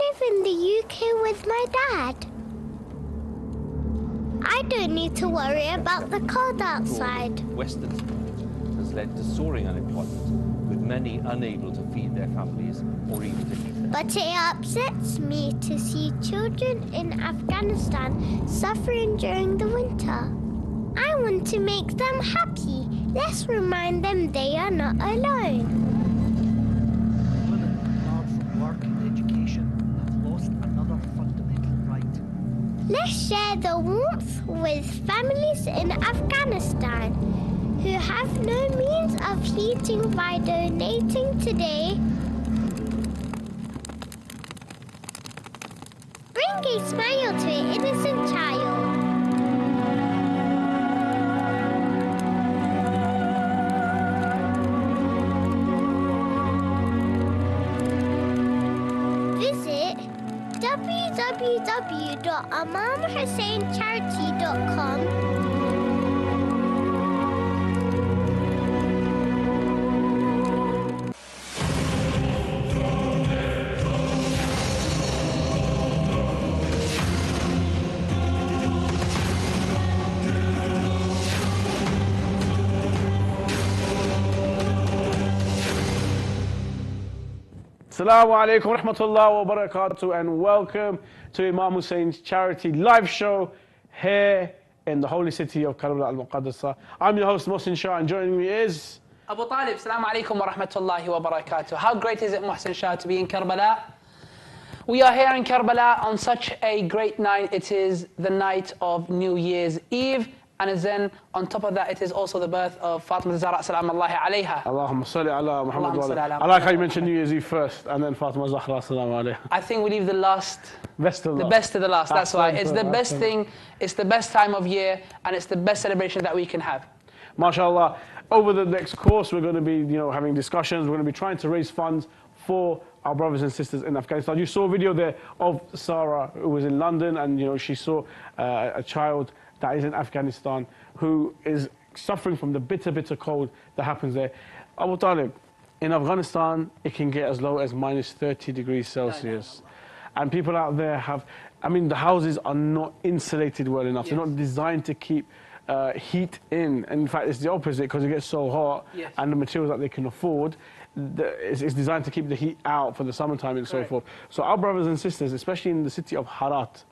live in the UK with my dad. I don't need to worry about the cold outside. Western has led to soaring unemployment, with many unable to feed their families or even to eat them. But it upsets me to see children in Afghanistan suffering during the winter. I want to make them happy. Let's remind them they are not alone. Women barred from work and education have lost another fundamental right. Let's share the warmth with families in Afghanistan who have no means of heating by donating today. Bring a smile to an innocent child. Visit www.imamhusseincharity.com. Assalamu alaikum wa rahmatullahi wa barakatuh, and welcome to Imam Hussein's charity live show here in the holy city of Karbala al-Muqaddasa. I'm your host Mohsin Shah, and joining me is Abu Talib. Assalamu alaikum wa rahmatullahi wa barakatuh. How great is it, Mohsin Shah, to be in Karbala? We are here in Karbala on such a great night. It is the night of New Year's Eve. And then on top of that, it is also the birth of Fatima Zahra salamullahi alayha. Allahumma salli ala Muhammad wa ala. Allahumma I like how you mentioned New Year's Eve first and then Fatima Zahra salamu alayha. I think we leave the last, best to the best to the last. That's why. It's the best Excellent. thing, it's the best time of year, and it's the best celebration that we can have. MashaAllah. Over the next course, we're going to be having discussions. We're going to be trying to raise funds for our brothers and sisters in Afghanistan. You saw a video there of Sarah, who was in London, and she saw a child that is in Afghanistan who is suffering from the bitter, bitter cold that happens there. Abu Talib, in Afghanistan, it can get as low as minus 30 degrees Celsius. And people out there the houses are not insulated well enough. Yes. They're not designed to keep heat in. And in fact, it's the opposite, because it gets so hot, Yes. and the materials that they can afford, it's designed to keep the heat out for the summertime and so forth. So our brothers and sisters, especially in the city of Herat,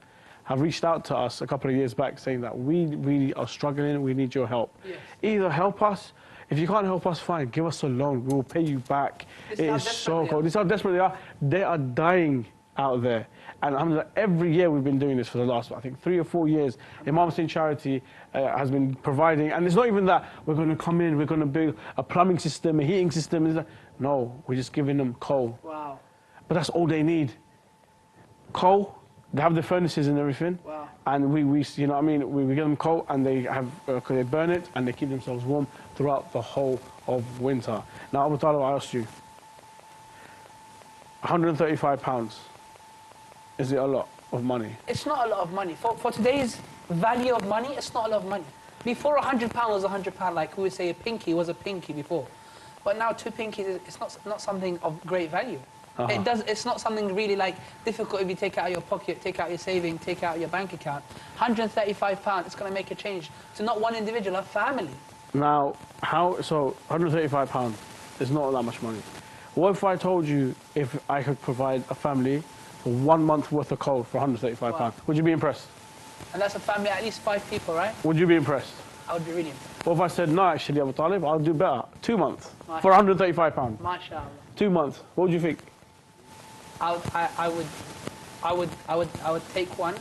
have reached out to us a couple of years back saying that we really are struggling, we need your help. Yes. Either help us, if you can't help us, fine, give us a loan, we'll pay you back. It is so cold. This is how desperate they are. They are dying out there. And alhamdulillah, every year we've been doing this for the last, I think, 3 or 4 years. Imam Hussein Charity has been providing, and it's not even that we're going to come in, we're going to build a plumbing system, a heating system. No, we're just giving them coal. Wow. But that's all they need. Coal. They have the furnaces and everything, Wow. and we give them coal, and they they burn it, and they keep themselves warm throughout the whole of winter. Now, Abu Talib, I asked you, £135, is it a lot of money? It's not a lot of money. For today's value of money, it's not a lot of money. Before, £100 was £100, like we would say a pinky was a pinky before. But now 2 pinkies, it's not something of great value. It's not something really difficult if you take it out of your pocket, take out your saving, take out your bank account. £135, it's going to make a change to not one individual, a family. Now, so £135 is not that much money. What if I told you if I could provide a family for 1 month worth of coal for £135? Wow. Would you be impressed? And that's a family, at least 5 people, right? Would you be impressed? I would be really impressed. What if I said, no, actually, Abu Talib, I'll do better. 2 months for £135. MashaAllah. 2 months. What would you think? I would take one.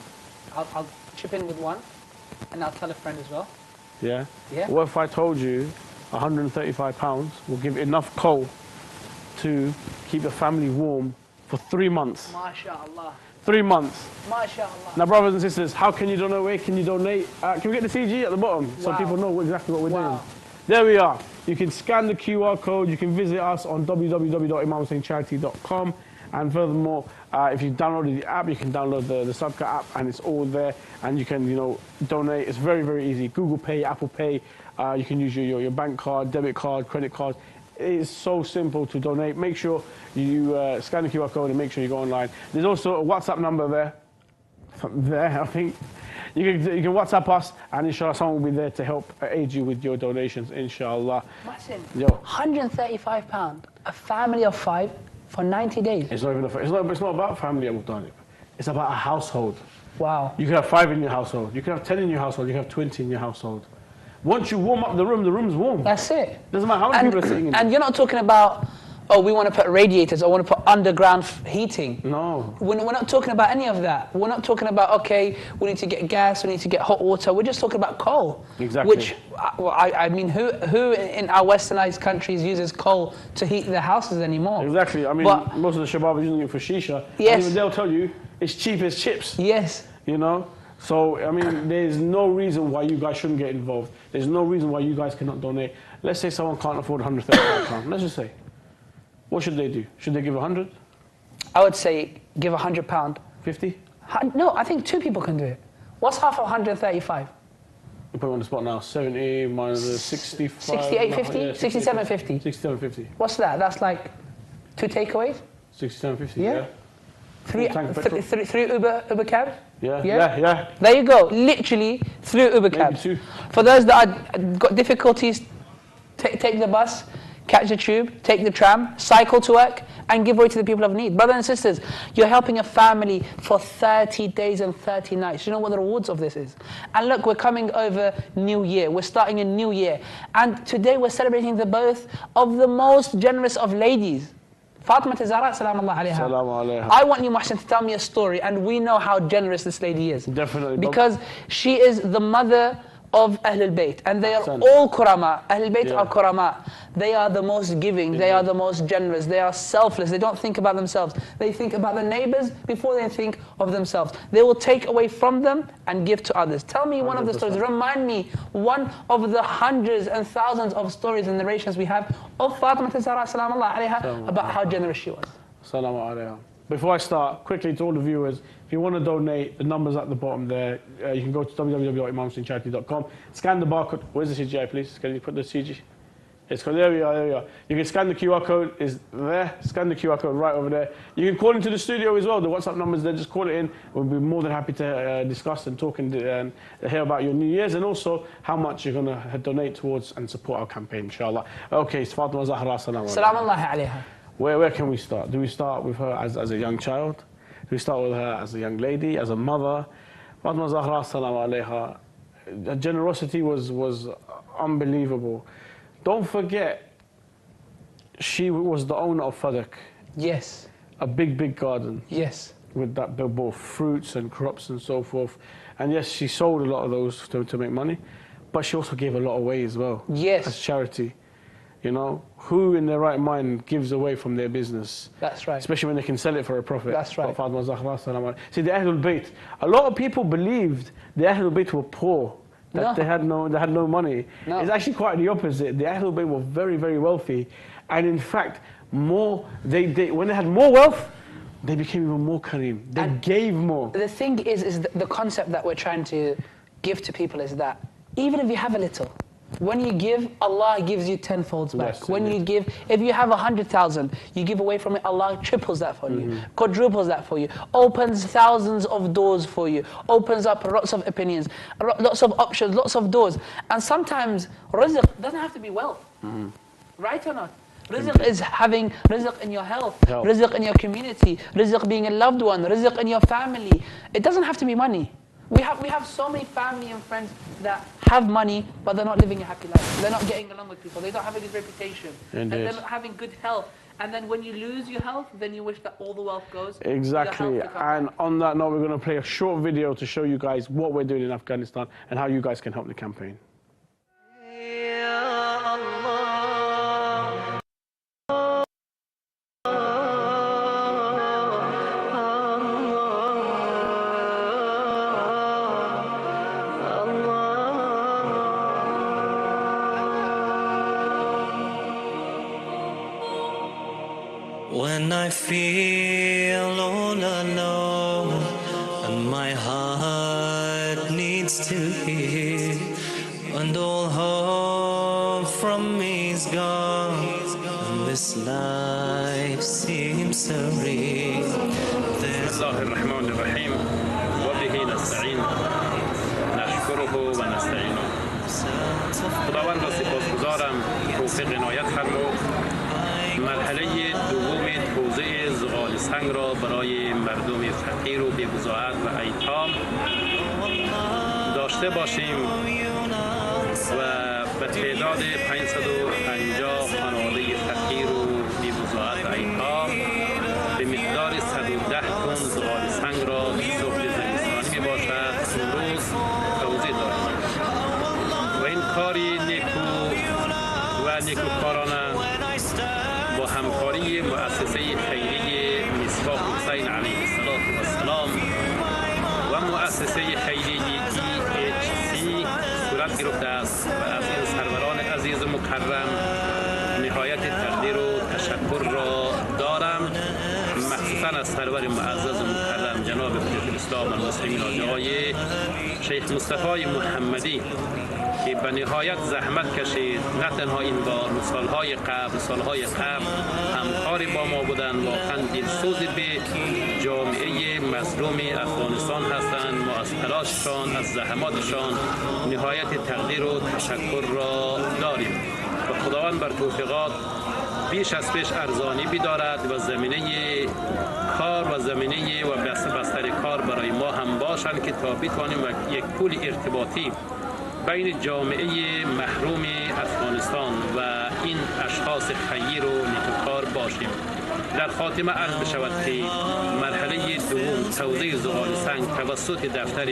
I'll chip in with one, and I'll tell a friend as well. Yeah? Yeah. What if I told you £135 will give enough coal to keep the family warm for 3 months? MashaAllah. 3 months. MashaAllah. Now, brothers and sisters, how can you donate? Where can you donate? Can we get the CG at the bottom so Wow. people know exactly what we're doing? Wow. There we are. You can scan the QR code. You can visit us on www.imamhusseincharity.com. And furthermore, if you've downloaded the app, you can download the Sadqa app, and it's all there. And you can, donate. It's very, very easy. Google Pay, Apple Pay. You can use your bank card, debit card, credit card. It is so simple to donate. Make sure you scan the QR code and make sure you go online. There's also a WhatsApp number there. I think. You can WhatsApp us, and inshallah, someone will be there to help aid you with your donations, inshallah. Martin, Yo. £135, a family of 5 for 90 days. It's not about family, Abu Talib. It's about a household. Wow. You can have 5 in your household. You can have 10 in your household. You can have 20 in your household. Once you warm up the room's warm. That's it. Doesn't matter how many people are sitting in it. And you're not talking about, oh, we want to put radiators, or want to put underground heating. No. We're not talking about any of that. We're not talking about, okay, we need to get gas, we need to get hot water. We're just talking about coal. Exactly. Which, I mean, who in our westernized countries uses coal to heat their houses anymore? Exactly. I mean, But, most of the shabab are using it for shisha. Yes. And even they'll tell you it's cheap as chips. yes. You know? So, I mean, there's no reason why you guys shouldn't get involved. There's no reason why you guys cannot donate. Let's say someone can't afford £135. Let's just say. What should they do? Should they give 100? I would say give £100. 50? No, I think 2 people can do it. What's half of 135? You put me on the spot now. 70 minus the 65. 68.50? Yeah, 67.50? 67.50. What's that? That's like 2 takeaways? 67.50, Yeah. yeah. 3 tank of petrol. Uber cabs? Yeah. There you go. Literally 3 Uber cabs. 2. For those that have got difficulties, take the bus, catch the tube, take the tram, cycle to work, and give away to the people of need. Brothers and sisters, you're helping a family for 30 days and 30 nights. You know what the rewards of this is? And look, we're coming over New Year. We're starting a new year. And today we're celebrating the birth of the most generous of ladies. Fatima Zahra, salamullah alayha. Salam alayha. I want you, Muhsin, to tell me a story, and we know how generous this lady is. Definitely. Because she is the mother of Ahlul Bayt, and they are Son. all Kurama. Ahlul Bayt Yeah. are Kurama. They are the most giving, they are the most generous, they are selfless, they don't think about themselves. They think about the neighbors before they think of themselves. They will take away from them and give to others. Tell me one of the stories, remind me one of the hundreds and thousands of stories and narrations we have of Fatima Zahra salamullah alayha about how generous she was. Salaam alaikum. Before I start, quickly to all the viewers, if you want to donate, the number's at the bottom there. You can go to www.imamhusseincharity.com, scan the barcode. Where's the CGI, please? Can you put the CG? There we are. You can scan the QR code, is there. Scan the QR code right over there. You can call into the studio as well. The WhatsApp number's there, just call it in. We'll be more than happy to discuss and talk and hear about your New Year's and also how much you're going to donate towards and support our campaign, inshallah. Okay, it's Fatima Zahra, salam alaikum. Salamullahi alayha. Where can we start? Do we start with her as a young child? Do we start with her as a young lady, as a mother? Fatima Zahra, salam alayha. Her generosity was unbelievable. Don't forget, she was the owner of Fadak. Yes. A big garden. Yes. With that both fruits and crops and so forth. And yes, she sold a lot of those to make money, but she also gave a lot away as well. Yes. As charity. You know, who in their right mind gives away from their business? That's right. Especially when they can sell it for a profit. That's right. Fatima Zahra, salam alaikum. See, the Ahlul Bayt, a lot of people believed the Ahlul Bayt were poor. That they had no money. No. It's actually quite the opposite. The Ahlul Bayt were very wealthy, and in fact, when they had more wealth, they became even more kareem. They gave more. The thing is the concept that we're trying to give to people is that even if you have a little, when you give, Allah gives you tenfolds back. Yes, when indeed. you give, if you have 100,000, you give away from it, Allah triples that for you, quadruples that for you, opens thousands of doors for you, opens up lots of opinions, lots of options, lots of doors. And sometimes rizq doesn't have to be wealth, right or not? Rizq is having rizq in your health, rizq in your community, rizq being a loved one, rizq in your family. It doesn't have to be money. We have so many family and friends that have money, but they're not living a happy life. They're not getting along with people. They don't have a good reputation. And they're not having good health. And then when you lose your health, then you wish that all the wealth goes. Exactly. And on that note, we're going to play a short video to show you guys what we're doing in Afghanistan and how you guys can help the campaign. When I feel all alone and my heart needs to heal, and all hope from me is gone, this life seems so real. بسم الله الرحمن الرحیم و به نستعین نشکره و نستعینه. خداوند را سپاسگزارم توفیق عنایت فرمود مرحله دوم توزیع زغال سنگ را برای مردم فقیر و بی‌گزاعت و ایتام داشته باشیم و به تعداد 550 خانواده فقیر و بی‌گزاعت و ایتام به مقدار 110 تن زغال سنگ را سفره زمستانی می باشد امروز توزیع داریم و این کاری نیکو و نیکوکارانه با همکاری مؤسسه خیریه مصباح حسین علیه السلام و مؤسسه خیریه EHC صورت گرفته است و از این سروران عزیز و مکرم نهایت تقدیر و تشکر را دارم، مخصوصا از سرور معزز و مکرم جناب قدس الاسلام المسلمین آقای شیخ مصطفی محمدی که به نهایت زحمت کشید، نه تنها این بار، سالهای قبل همکاری با ما بودند، واقعا دلسوز به جامعه مظلوم افغانستان هستند. ما از تلاششان، از زحماتشان نهایت تقدیر و تشکر را داریم و خداوند بر توفیقات بیش از پیش ارزانی بدارد و زمینه کار و زمینه و بستر کار برای ما هم باشند که تا بتوانیم یک پول ارتباطی بین جامعه محروم افغانستان و این اشخاص خیر و نیکوکار باشیم. در خاتمه عرض بشود که مرحله دوم توزیع زغال سنگ توسط دفتر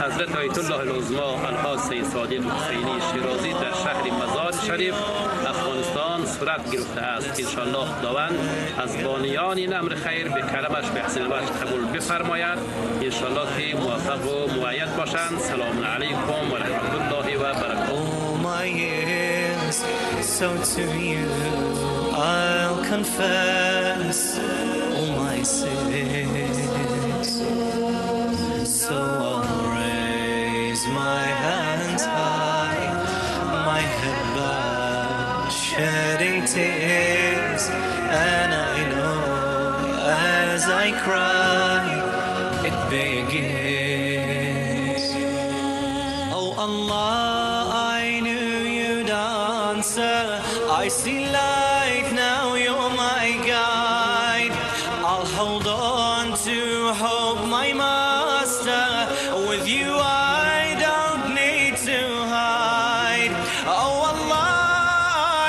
حضرت آیت الله العظمی الحاج سید صادق حسینی شیرازی در شهر مزار شریف افغانستان صورت گرفته است. انشاءالله خداوند از بانیان این امر خیر به کرمش به احسن وجه قبول بفرماید. انشاءالله که موفق و مؤید باشند. سلام علیکم و رحمت الله و برکاته. So to you I'll confess all my sins. So I'll raise my hands high, my head bowed, shedding tears, and I know as I cry it begins. Oh Allah, I knew you'd answer. I see light now, you're my guide. I'll hold on to hope, my master. With you I don't need to hide. Oh Allah,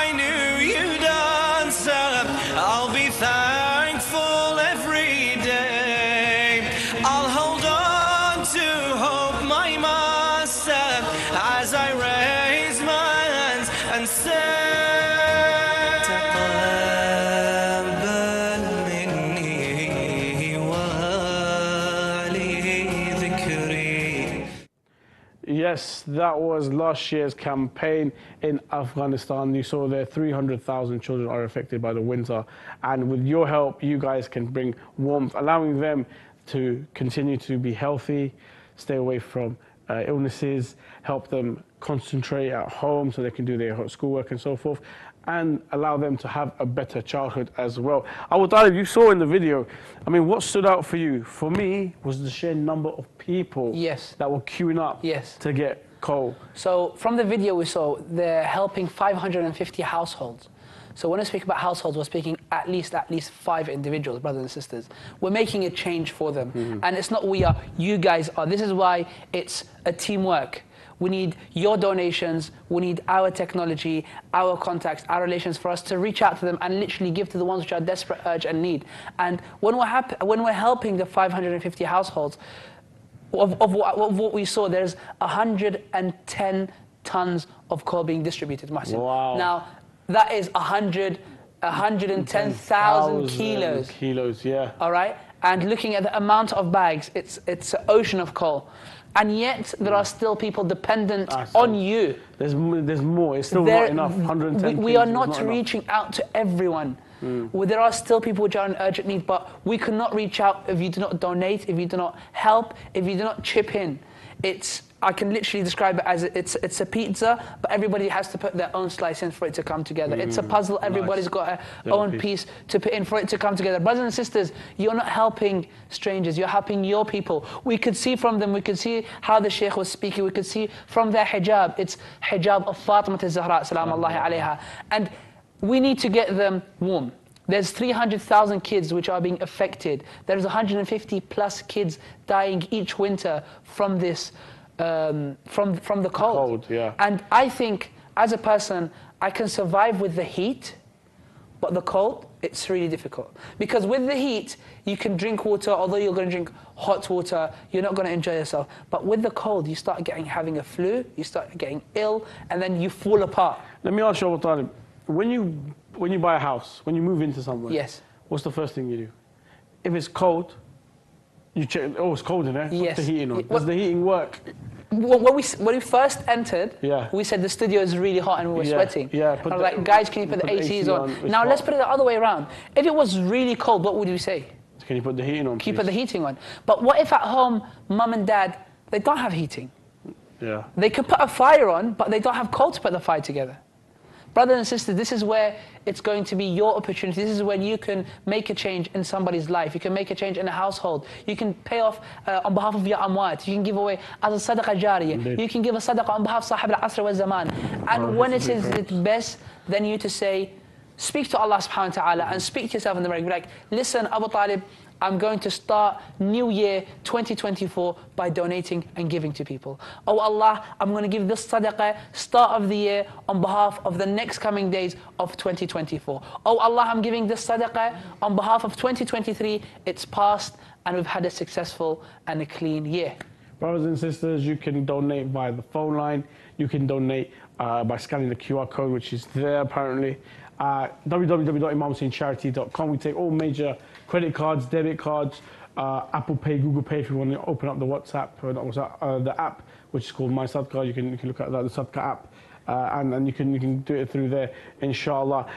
I knew you'd answer. I'll be thankful every day. I'll hold on to hope, my master, as I raise my hands and say Yes, that was last year's campaign in Afghanistan. You saw there 300,000 children are affected by the winter. And with your help, you guys can bring warmth, allowing them to continue to be healthy, stay away from illnesses, help them concentrate at home so they can do their schoolwork and so forth, and allow them to have a better childhood as well. Abu Talib, you saw in the video, I mean, what stood out for you? For me, was the sheer number of people that were queuing up to get coal. So from the video we saw, they're helping 550 households. So when I speak about households, we're speaking at least 5 individuals, brothers and sisters. We're making a change for them. And it's not we are, you guys are. This is why it's a teamwork. We need your donations, we need our technology, our contacts, our relations for us to reach out to them and literally give to the ones which are desperate, urge and need. And when we're helping the 550 households, of what we saw, there's 110 tons of coal being distributed, Mahsin. Wow. Now, that is 110,000 kilos. Kilos, yeah. All right? And looking at the amount of bags, it's an ocean of coal. And yet, there are still people dependent on you. There's more. It's still not enough. 110 we are not reaching out to everyone. Well, there are still people which are in urgent need, but we cannot reach out if you do not donate, if you do not help, if you do not chip in. I can literally describe it as it's a pizza, but everybody has to put their own slice in for it to come together. It's a puzzle, everybody's got their own piece to put in for it to come together. Brothers and sisters, you're not helping strangers, you're helping your people. We could see from them, we could see how the Shaykh was speaking, we could see from their hijab, it's hijab of Fatima al-Zahra, salamullahi alayha. And we need to get them warm. There's 300,000 kids which are being affected. There's 150 plus kids dying each winter from this, from the cold. Yeah. And I think, as a person, I can survive with the heat, but the cold, it's really difficult. Because with the heat, you can drink water, although you're going to drink hot water, you're not going to enjoy yourself. But with the cold, you start having a flu, you start getting ill, and then you fall apart. Let me ask you, Abu Talib, when you buy a house, when you move into somewhere, yes, what's the first thing you do? If it's cold, you check, oh, it's cold in there, yes. Put the heating on. Does the heating work? When we first entered, yeah, we said the studio is really hot and we were sweating. Yeah, I was like, guys, can you put the ACs on? Now let's put it the other way around. If it was really cold, what would you say? Can you put the heating on, Can you put the heating on? But what if at home, mum and dad, they don't have heating? Yeah. They could put a fire on, but they don't have coal to put the fire together. Brothers and sisters, this is where it's going to be your opportunity. This is when you can make a change in somebody's life. You can make a change in a household. You can pay off on behalf of your amwat. You can give away as a sadaqah jariyah. You can give a sadaqah on behalf of sahib al-asr wal zaman. And when it is its best, then you to say, speak to Allah subhanahu wa ta'ala and speak to yourself in the mirror. Be like, listen, Abu Talib, I'm going to start New Year 2024 by donating and giving to people. Oh Allah, I'm going to give this sadaqah start of the year on behalf of the next coming days of 2024. Oh Allah, I'm giving this sadaqah on behalf of 2023. It's past and we've had a successful and a clean year. Brothers and sisters, you can donate via the phone line. You can donate by scanning the QR code, which is there apparently. www.imamhusseincharity.com. We take all major credit cards, debit cards, Apple Pay, Google Pay. If you want to open up the WhatsApp, the app, which is called My Sadaqah, you can look at that, the Sadaqah app, and you can do it through there, inshallah.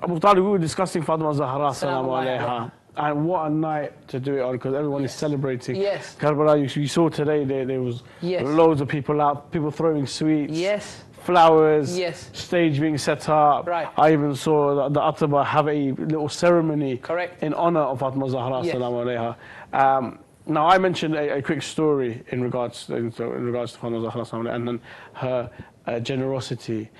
Abu Talib, we were discussing Fatima Zahra, salamu alayha. And what a night to do it on, because everyone is celebrating. Yes. Karbala, you saw today there was loads of people out, people throwing sweets. Yes. Flowers, yes, stage being set up. Right. I even saw the Ataba have a little ceremony in honor of Fatima Zahra, salamu alayha. Now I mentioned a quick story in regards to Fatima Zahra, salamu alayha, and then her generosity.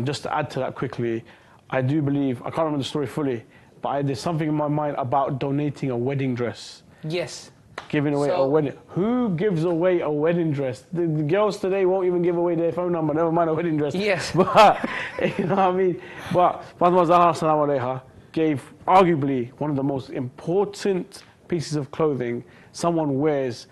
Just to add to that quickly, I do believe, I can't remember the story fully, but there's something in my mind about donating a wedding dress. Yes. Giving away a wedding. Who gives away a wedding dress? The girls today won't even give away their phone number, never mind a wedding dress. Yes. But, you know what I mean? But Fatima Zahra, salamu alayha, gave arguably one of the most important pieces of clothing someone wears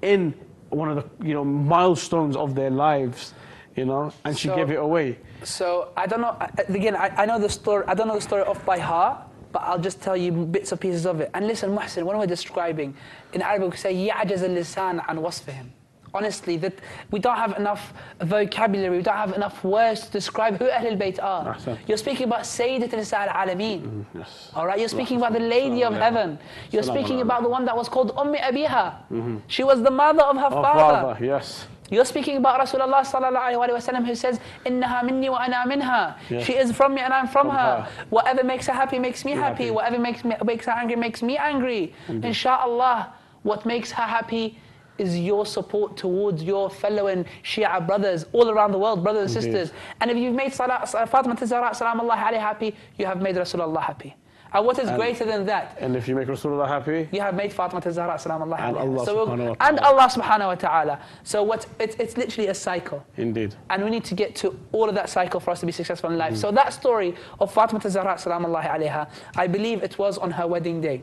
in one of the milestones of their lives, and she gave it away. So I don't know, again, I know the story, I don't know the story off by heart, but I'll just tell you bits and pieces of it. And listen, Muhsin, when we're describing, in Arabic we say, يَعْجَزَ اللِّسَانَ عَنْ وَصْفِهِمْ. Honestly, that we don't have enough vocabulary, we don't have enough words to describe who Ahlul Bayt are. You're speaking about Sayyidat Nisa al-Alameen. All right, you're speaking about the Lady of Heaven. You're speaking about the one that was called Ummi Abiha. She was the mother of her father. Yes. You're speaking about Rasulullah sallallahu alaihi wasallam who says, "Innaha minni wa ana minha." She is from me and I'm from her. Whatever makes her happy makes me happy. Whatever makes her angry makes me angry. Inshallah, what makes her happy is your support towards your fellow and Shia brothers all around the world, brothers and sisters. And if you've made Fatima Zahra salamullahi alayha happy, you have made Rasulullah happy. And what is greater than that? And if you make Rasulullah happy, you have made Fatima Zahra salamullahi alayha. And Allah subhanahu wa ta'ala. So it's literally a cycle. Indeed. And we need to get to all of that cycle for us to be successful in life. So that story of Fatima Zahra salamullahi alayha, I believe it was on her wedding day.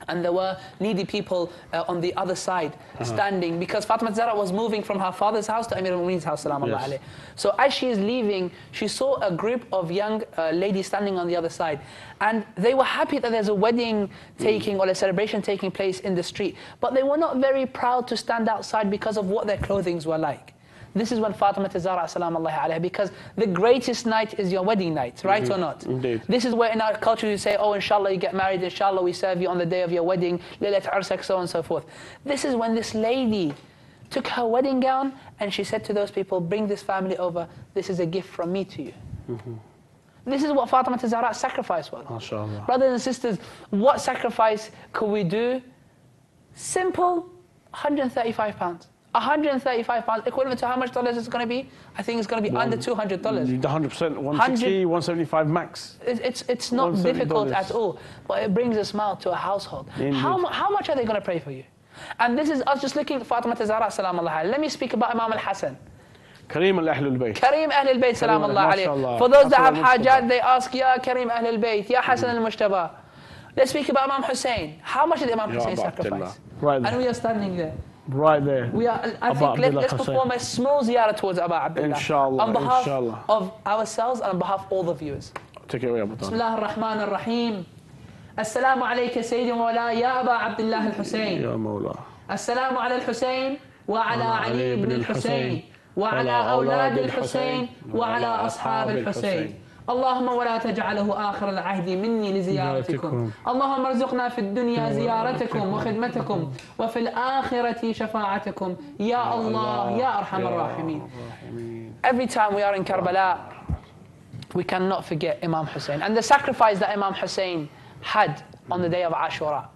And there were needy people on the other side standing, because Fatima Zahra was moving from her father's house to Amir al-Mu'mineen's house, salamullahi alayhi. So as she is leaving, she saw a group of young ladies standing on the other side. And they were happy that there's a wedding taking or a celebration taking place in the street. But they were not very proud to stand outside because of what their clothings were like. This is when Fatima Zahra salamullahi alayha, because the greatest night is your wedding night, right or not? Indeed. This is where in our culture you say, oh, inshallah you get married, inshallah we serve you on the day of your wedding, Laylat Arsak, so on and so forth. This is when this lady took her wedding gown, and she said to those people, bring this family over, this is a gift from me to you. This is what Fatima Zahra's sacrifice was. MashaAllah. Brothers and sisters, what sacrifice could we do? Simple, £135. £135, equivalent to how much dollars is it going to be? I think it's going to be under $200. 100%, 160, 175 max. It's not $170. difficult at all, but it brings a smile to a household. How much are they going to pray for you? And this is us just looking at Fatima Zahra, salam Allah. Let me speak about Imam al-Hassan. Kareem al-Ahl al-Bayt. Kareem Ahl al-Bayt, salam Allah alayhi. For those that have hajat, they ask, Ya Kareem Ahl al-Bayt, Ya Hassan al-Mushtaba. Let's speak about Imam Hussein. How much did Imam Hussein sacrifice? Right there. And we are standing there. Right there. We are, I think let's perform a small ziyarah towards Abu Abdullah. Inshallah. On behalf Inshallah. of ourselves and on behalf of all the viewers. Take it away, Abu Talib. Bismillah ar-Rahman ar-Rahim. Assalamu alayka Sayyidi Mawla Ya Aba Abdullah al-Hussein. Ya Mawla. Assalamu ala al-Hussein wa ala Ali ibn al-Hussein wa ala awlad al-Hussein wa ala ashab al-Hussein. اللهم ولا تجعله آخر العهد مني لزيارتكم اللهم ارزقنا في الدنيا زيارتكم وخدمتكم وفي الآخرة شفاعتكم يا الله يا أرحم الراحمين. Every time we are in Karbala, we cannot forget Imam Hussein and the sacrifice that Imam Hussein had on the day of Ashura.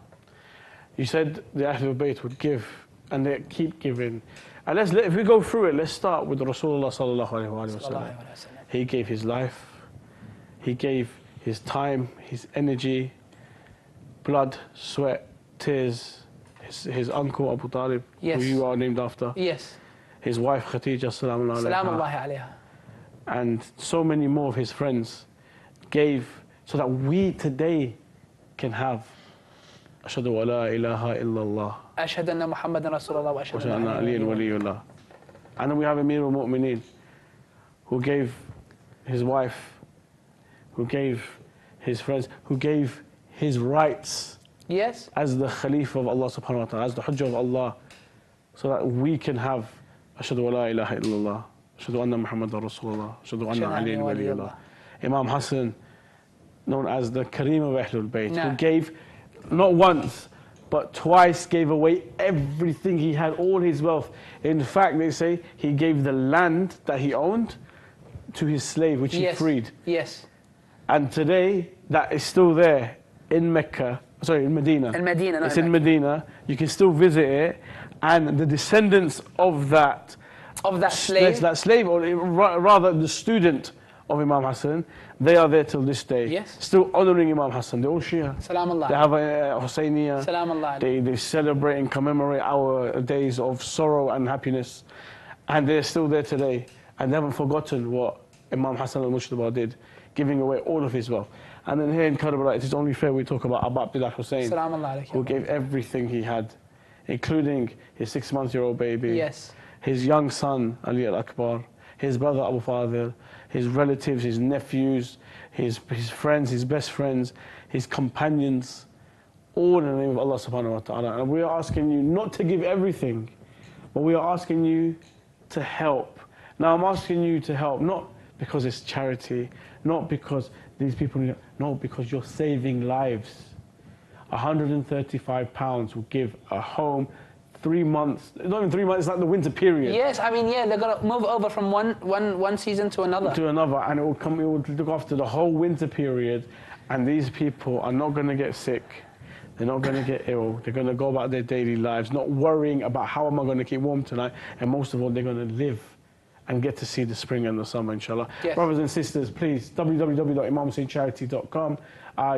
You said the Ahlul Bayt would give and they keep giving. And if we go through it, let's start with Rasulullah sallallahu alayhi wa sallam. He gave his life. He gave his time, his energy, blood, sweat, tears. His uncle Abu Talib, who you are named after. Yes. His wife Khadija, salamullahi alayha. And so many more of his friends gave so that we today can have Ashhadu wa la ilaha illallah. Ashhadu anna Muhammadan Rasulullah wa ashhadu anna Aliyan waliyullah. And then we have Amir al-Mu'mineen, who gave his wife, who gave his friends, who gave his rights as the Khalifa of Allah subhanahu wa ta'ala, as the Hujjah of Allah, so that we can have Ashhadu wa la ilaha illallah, Ashhadu anna Muhammadan Rasulullah, Ashhadu anna Aliyan waliyullah. Imam Hassan, known as the Kareem of Ahlul Bayt, who gave, not once, but twice gave away everything he had, all his wealth. In fact, they say he gave the land that he owned to his slave, which he freed. Yes. And today, that is still there in Mecca, sorry, in Medina. In Medina, it's in Medina. You can still visit it. And the descendants of that slave, or rather the student of Imam Hassan, they are there till this day. Yes. Still honoring Imam Hassan. They're all Shia. Salam Allah. They have a Husseiniya. Salam Allah. They celebrate and commemorate our days of sorrow and happiness. And they're still there today. And they haven't forgotten what Imam Hassan al-Mushtaba did, giving away all of his wealth. And then here in Karbala, it is only fair we talk about Abu Abdullah Hussein, who gave everything he had, including his 6-month-old baby, his young son, Ali al-Akbar, his brother Abu Fadil, his relatives, his nephews, his friends, his best friends, his companions, all in the name of Allah subhanahu wa ta'ala. And we are asking you not to give everything, but we are asking you to help. Now I'm asking you to help, not because it's charity, not because these people need, no, because you're saving lives. £135 will give a home 3 months, not even 3 months, it's like the winter period. Yes, I mean, they're going to move over from one season to another. To another, and it will look after the whole winter period, and these people are not going to get sick. They're not going to get ill. They're going to go about their daily lives, not worrying about how am I going to keep warm tonight, and most of all, they're going to live and get to see the spring and the summer, inshallah. Yes. Brothers and sisters, please, www.imamhusseincharity.com.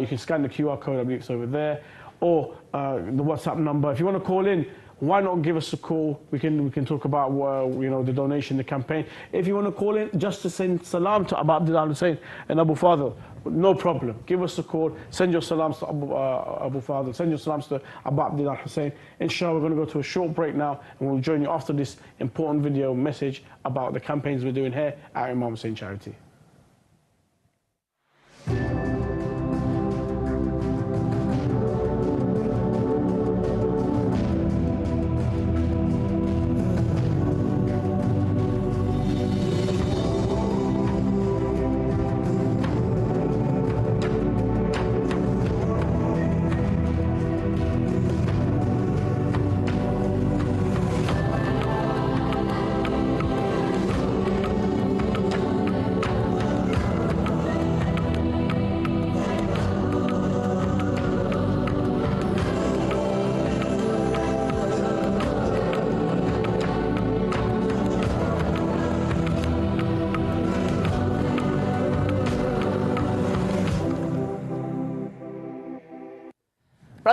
You can scan the QR code, I believe it's over there, or the WhatsApp number. If you want to call in, why not give us a call? We can talk about the donation, the campaign. If you want to call in just to send salam to Abu Abdullah Hussein and Abu Fadil, no problem. Give us a call. Send your salams to Abu Fadil. Send your salams to Abu Abdullah Hussein. Inshallah, we're going to go to a short break now, and we'll join you after this important video message about the campaigns we're doing here at Imam Hussein Charity.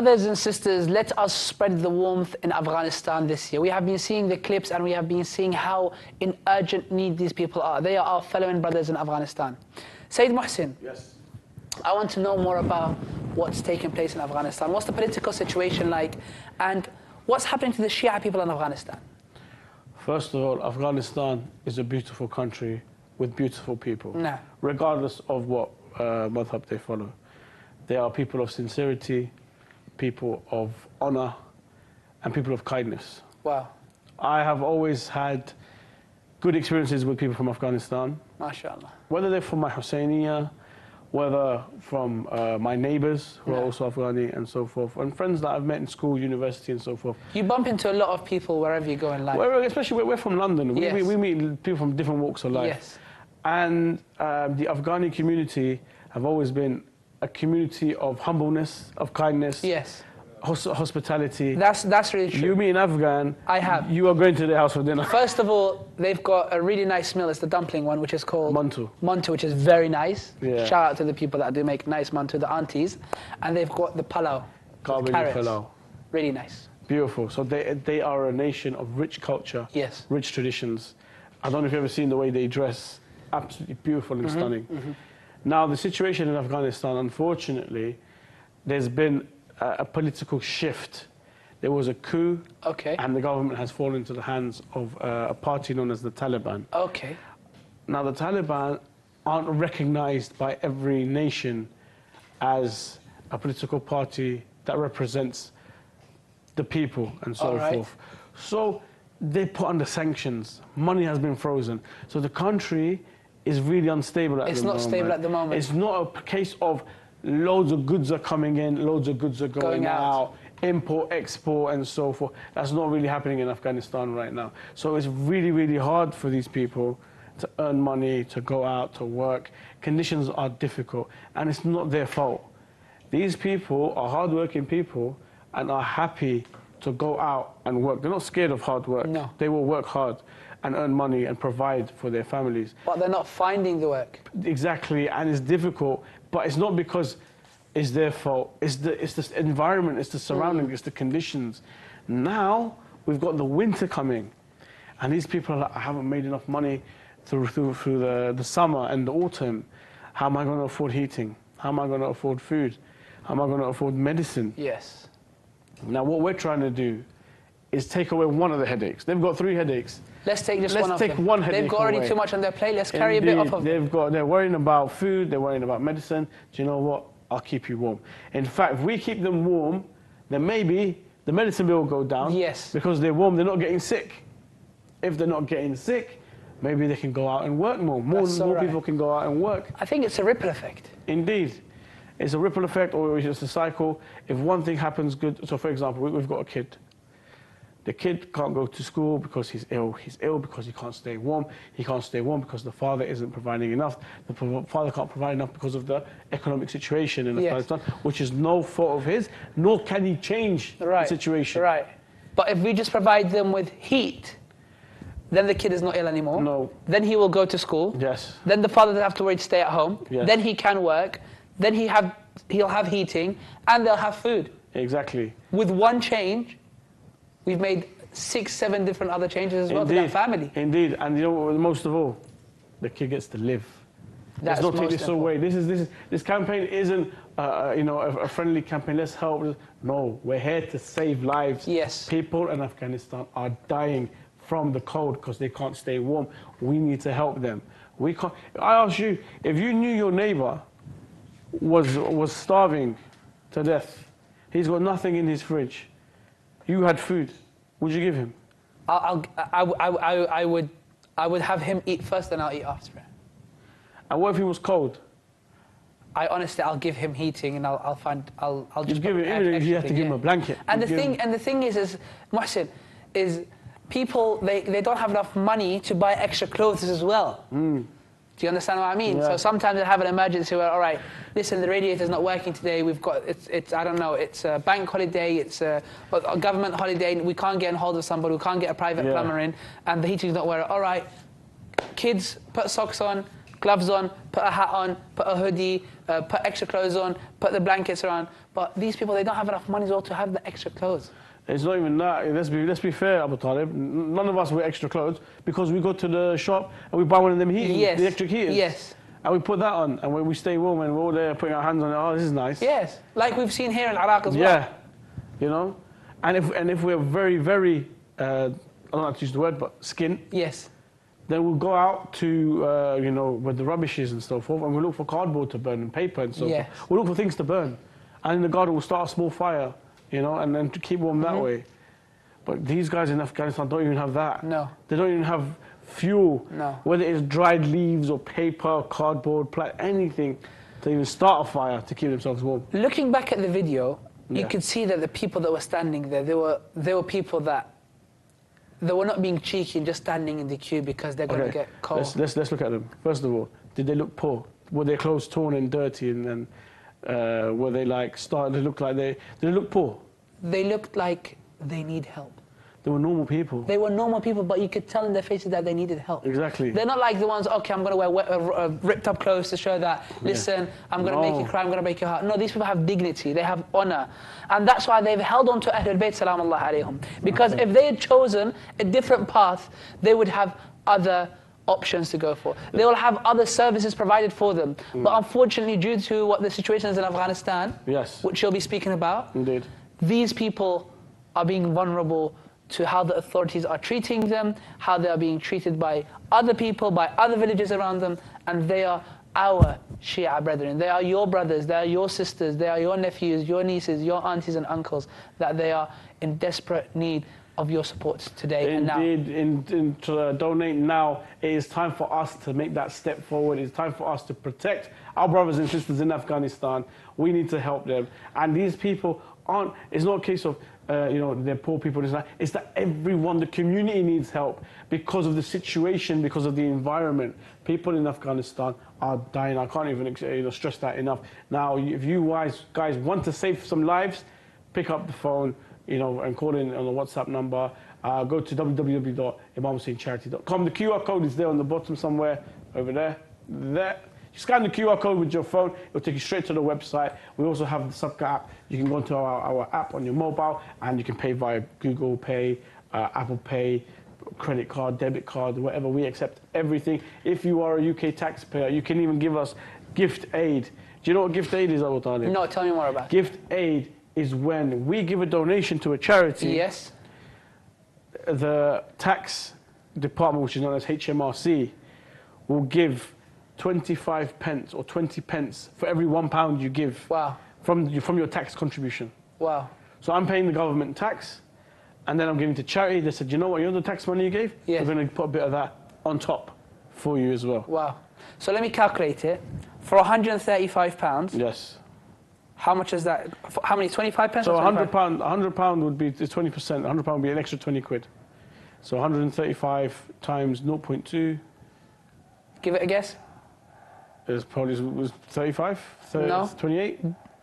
Brothers and sisters, let us spread the warmth in Afghanistan this year. We have been seeing the clips and we have been seeing how in urgent need these people are. They are our fellow brothers in Afghanistan. Sayyid Muhsin, Yes. I want to know more about what's taking place in Afghanistan. What's the political situation like? And what's happening to the Shia people in Afghanistan? First of all, Afghanistan is a beautiful country with beautiful people, No. regardless of what madhab they follow. They are people of sincerity, people of honor, and people of kindness. Wow. I have always had good experiences with people from Afghanistan, MashaAllah. whether they're from my Husseiniya, whether from my neighbors who are also Afghani and so forth, and friends that I've met in school, university and so forth. You bump into a lot of people wherever you go in life. Especially we're from London. Yes. We meet people from different walks of life. Yes. And the Afghani community have always been a community of humbleness, of kindness, Yes. hospitality. That's really true. You meet an Afghan, I have. you are going to their house for dinner. First of all, they've got a really nice meal. It's the dumpling one, which is called Mantu. Mantu, which is very nice. Yeah. Shout out to the people that do make nice mantu, the aunties. And they've got the palau, with Karbali carrots. palau. Really nice. Beautiful. So they are a nation of rich culture, Yes. rich traditions. I don't know if you've ever seen the way they dress. Absolutely beautiful and stunning. Now, the situation in Afghanistan, unfortunately, there's been a political shift. There was a coup, Okay. and the government has fallen into the hands of a party known as the Taliban. Okay. Now, the Taliban aren't recognized by every nation as a political party that represents the people and so All right. forth. So they put under sanctions. Money has been frozen. So the country is really unstable at the moment. It's not stable at the moment. It's not a case of loads of goods are coming in, loads of goods are going out, import, export, and so forth. That's not really happening in Afghanistan right now. So it's really, really hard for these people to earn money, to go out, to work. Conditions are difficult, and it's not their fault. These people are hardworking people and are happy to go out and work. They're not scared of hard work. No. They will work hard and earn money and provide for their families. But they're not finding the work. Exactly, and it's difficult, but it's not because it's their fault. It's the environment, it's the surrounding, it's the conditions. Now, we've got the winter coming, and these people are like, I haven't made enough money through the summer and the autumn. How am I going to afford heating? How am I going to afford food? How am I going to afford medicine? Yes. Now, what we're trying to do is take away one of the headaches. They've got 3 headaches. Let's take just Let's one off take them. one headache They've got already away. too much on their plate. Let's carry a bit off of them. They're worrying about food, they're worrying about medicine. Do you know what? I'll keep you warm. In fact, if we keep them warm, then maybe the medicine bill will go down. Yes. Because they're warm, they're not getting sick. If they're not getting sick, maybe they can go out and work more. More right. people can go out and work. I think it's a ripple effect. Indeed. It's a ripple effect, or it's just a cycle. If one thing happens good, so for example, we've got a kid. The kid can't go to school because he's ill. He's ill because he can't stay warm. He can't stay warm because the father isn't providing enough. The father can't provide enough because of the economic situation in Afghanistan, which is no fault of his, nor can he change the situation. Right. But if we just provide them with heat, then the kid is not ill anymore. No. Then he will go to school. Yes. Then the father doesn't have to worry to stay at home. Yes. Then he can work. Then he'll have heating, and they'll have food. Exactly. With one change, we've made 6, 7 different other changes as well to that family. Indeed, and you know what, most of all, the kid gets to live. That's Let's not take most this away. This campaign isn't a friendly campaign. Let's help. No, we're here to save lives. Yes. People in Afghanistan are dying from the cold because they can't stay warm. We need to help them. We can't. I ask you, if you knew your neighbor was starving to death, he's got nothing in his fridge, you had food, would you give him? I would have him eat first, then I'll eat after. And what if he was cold? I'll give him heating, and I'll just give him, even if you have to give him a blanket. And the thing is, Muhsin, is people they don't have enough money to buy extra clothes as well. Do you understand what I mean? Yeah. So sometimes they have an emergency where, all right, listen, the radiator's not working today. We've got it's I don't know, it's a bank holiday, it's a government holiday. We can't get in hold of somebody. We can't get a private plumber in, and the heating's not working. All right, kids, put socks on. gloves on, put a hat on, put a hoodie, put extra clothes on, put the blankets around. But these people, they don't have enough money as well to have the extra clothes. It's not even that. Let's be fair, Abu Talib. None of us wear extra clothes because we go to the shop and we buy one of them heaters, the electric heaters. Yes. And we put that on, and when we stay warm and we're all there putting our hands on it, oh, this is nice. Yes, like we've seen here in Iraq as well. Yeah, you know? And if we're very, very, I don't like to use the word, but skin. Yes. Then we'll go out to, you know, where the rubbish is and so forth, and we'll look for cardboard to burn and paper and so forth. We'll look for things to burn. And in the garden, we'll start a small fire, you know, and then to keep warm that way. But these guys in Afghanistan don't even have that. No. They don't even have fuel. No. Whether it's dried leaves or paper, cardboard, anything to even start a fire to keep themselves warm. Looking back at the video, you could see that the people that were standing there, they were people that they were not being cheeky and just standing in the queue because they're going to get cold. Let's look at them. First of all, did they look poor? Were their clothes torn and dirty, and were they like starting to look like did they look poor? They looked like they need help. They were normal people. They were normal people, but you could tell in their faces that they needed help. Exactly. They're not like the ones, okay, I'm going to wear ripped up clothes to show that, listen, I'm going to make you cry, I'm going to make you heart. No, these people have dignity, they have honor. And that's why they've held on to Ahlul Bayt, salamullah alayhim. Because if they had chosen a different path, they would have other options to go for. They will have other services provided for them. But unfortunately, due to what the situation is in Afghanistan, which you'll be speaking about, these people are being vulnerable to how the authorities are treating them, how they are being treated by other people, by other villages around them, and they are our Shia brethren. They are your brothers, they are your sisters, they are your nephews, your nieces, your aunties and uncles, that they are in desperate need of your support today and now. Indeed, to donate now. It is time for us to make that step forward. It's time for us to protect our brothers and sisters in Afghanistan. We need to help them. And these people aren't, it's not a case of, you know, they're poor people. It's that everyone, the community needs help because of the situation, because of the environment. People in Afghanistan are dying. I can't even stress that enough. Now, if you guys want to save some lives, pick up the phone, you know, and call in on the WhatsApp number. Go to www.imamhusseincharity.com. The QR code is there on the bottom somewhere, over there. You scan the QR code with your phone, it'll take you straight to the website. We also have the Sabka app. You can go into our app on your mobile and you can pay via Google Pay, Apple Pay, credit card, debit card, whatever. We accept everything. If you are a UK taxpayer, you can even give us gift aid. Do you know what gift aid is, Abu Talib? No, tell me more about it. Gift aid is when we give a donation to a charity. Yes. The tax department, which is known as HMRC, will give 25 pence or 20 pence for every £1 you give. Wow. From your tax contribution. Wow. So I'm paying the government tax, and then I'm giving to charity. They said, you know what, you know the tax money you gave? Yes. We're going to put a bit of that on top for you as well. Wow. So let me calculate it. For £135. Yes. How much is that? How many? 25 pence? So £100 would be 20%. £100 would be an extra 20 quid. So 135 times 0.2. Give it a guess. It probably was 35? No. 28?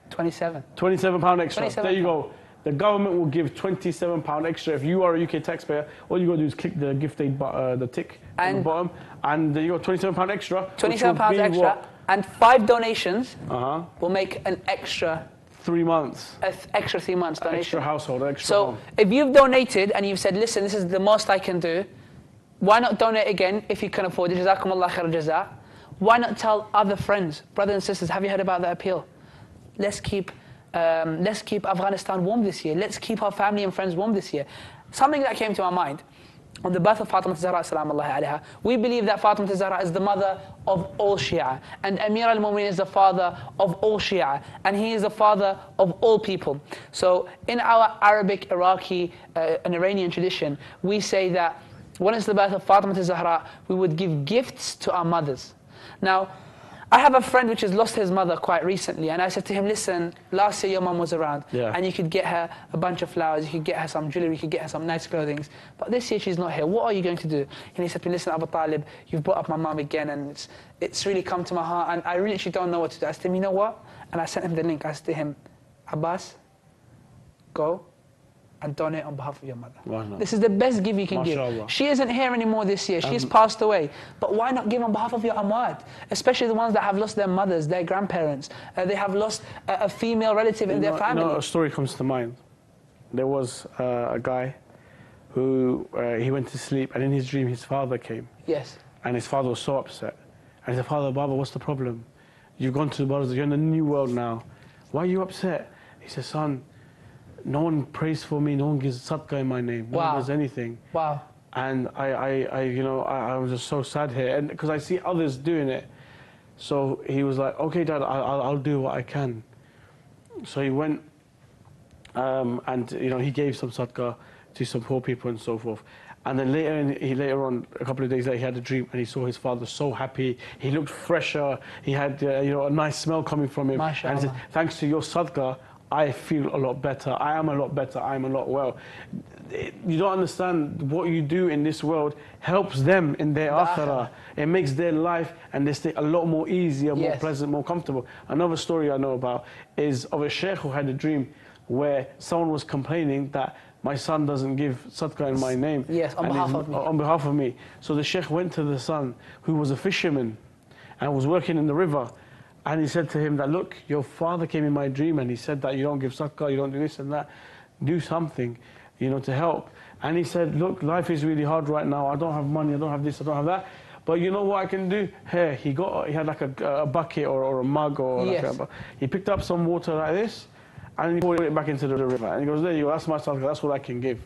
27. £27 extra. £27. There you go. The government will give £27 extra. If you are a UK taxpayer, all you got to do is click the gift aid the tick on the bottom, and you got £27 extra. £27 extra, what? And 5 donations will make an extra 3 months. Extra 3 months donation. Extra household, extra So home. if you've donated and you've said, listen, this is the most I can do, why not donate again if you can afford it? Jazakumullah khair jaza. Why not tell other friends, brothers and sisters, have you heard about the appeal? Let's keep Afghanistan warm this year. Let's keep our family and friends warm this year. Something that came to my mind, on the birth of Fatima Zahra, salamullahi alayha, we believe that Fatima Zahra is the mother of all Shia, and Amir al-Mu'minin is the father of all Shia, and he is the father of all people. So in our Arabic, Iraqi, and Iranian tradition, we say that when it's the birth of Fatima Zahra, we would give gifts to our mothers. Now, I have a friend which has lost his mother quite recently, and I said to him, listen, last year your mum was around, and you could get her a bunch of flowers, you could get her some jewellery, you could get her some nice clothing, but this year she's not here, what are you going to do? And he said to me, listen, Abu Talib, you've brought up my mum again, and it's really come to my heart, and I really actually don't know what to do. I said to him, you know what? And I sent him the link. I said to him, Abbas, go, and donate on behalf of your mother. Why not? This is the best gift you can MashaAllah. give. She isn't here anymore this year. She's passed away. But why not give on behalf of your amwat? Especially the ones that have lost their mothers, their grandparents. They have lost a female relative in their family. You know, a story comes to mind. There was a guy who, he went to sleep, and in his dream his father came. Yes. And his father was so upset. And he said, Father, Baba, what's the problem? You've gone to the borders, you're in the new world now. Why are you upset? He said, son, no one prays for me, no one gives sadaqah in my name, no one does anything. Wow. And I was just so sad here, and because I see others doing it. So he was like, okay, Dad, I'll do what I can. So he went, and he gave some sadaqah to some poor people and so forth. And then later on, a couple of days later, he had a dream, and he saw his father so happy. He looked fresher. He had a nice smell coming from him. MashaAllah. And he said, thanks to your sadaqah, I feel a lot better. I am a lot better. I am a lot well. You don't understand what you do in this world helps them in their akhirah. It makes their life and this thing a lot more easier, more pleasant, more comfortable. Another story I know about is of a sheikh who had a dream where someone was complaining that my son doesn't give sadaqah in my name. Yes, on behalf of me. On behalf of me. So the sheikh went to the son, who was a fisherman and was working in the river. And he said to him that, look, your father came in my dream and he said that you don't give sadaqah, you don't do this and that. Do something, to help. And he said, look, life is really hard right now. I don't have money, I don't have this, I don't have that. But you know what I can do? Here, he had like a bucket or a mug or he picked up some water like this and he poured it back into the river. And he goes, there you go, that's my sadaqah, that's what I can give.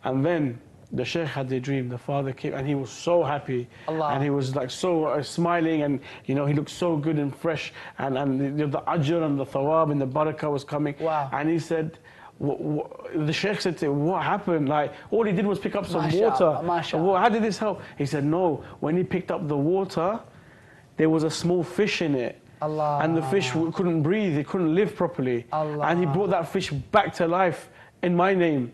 And then the sheikh had a dream, the father came and he was so happy. Allah. And he was like so smiling, and he looked so good and fresh, and the ajr and the thawab and the barakah was coming. Wow. And he said, the sheikh said to him, what happened? Like, all he did was pick up some MashaAllah, water. How did this help? He said, no, when he picked up the water, there was a small fish in it. Allah. And the fish couldn't breathe, it couldn't live properly. Allah. And he brought that fish back to life in my name.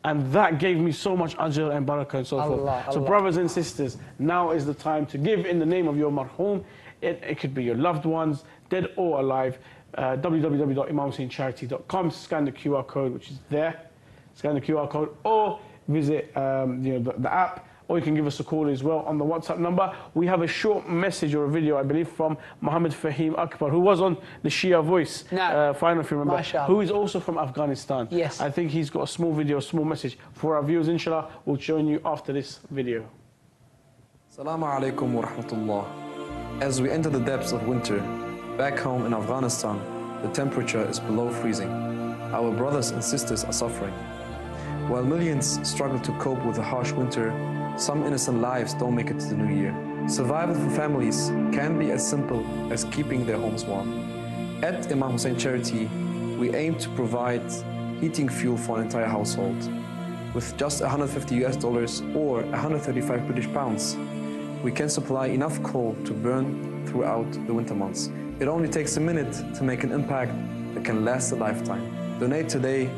And that gave me so much ajr and barakah and so forth. So brothers and sisters, now is the time to give in the name of your marhum. It could be your loved ones, dead or alive. www.imamhussaincharity.com. Scan the QR code, which is there. Scan the QR code, or visit the app, or you can give us a call as well on the WhatsApp number. We have a short message or a video, I believe, from Muhammad Fahim Akbar, who was on the Shia Voice, final, if you remember, who is also from Afghanistan. Yes. I think he's got a small video, a small message for our viewers, inshallah. We'll join you after this video. Assalamu alaikum wa rahmatullah. As we enter the depths of winter, back home in Afghanistan, the temperature is below freezing. Our brothers and sisters are suffering. While millions struggle to cope with the harsh winter, some innocent lives don't make it to the new year. Survival for families can be as simple as keeping their homes warm. At Imam Hussein Charity, we aim to provide heating fuel for an entire household. With just $150 or 135 British pounds, we can supply enough coal to burn throughout the winter months. It only takes a minute to make an impact that can last a lifetime. Donate today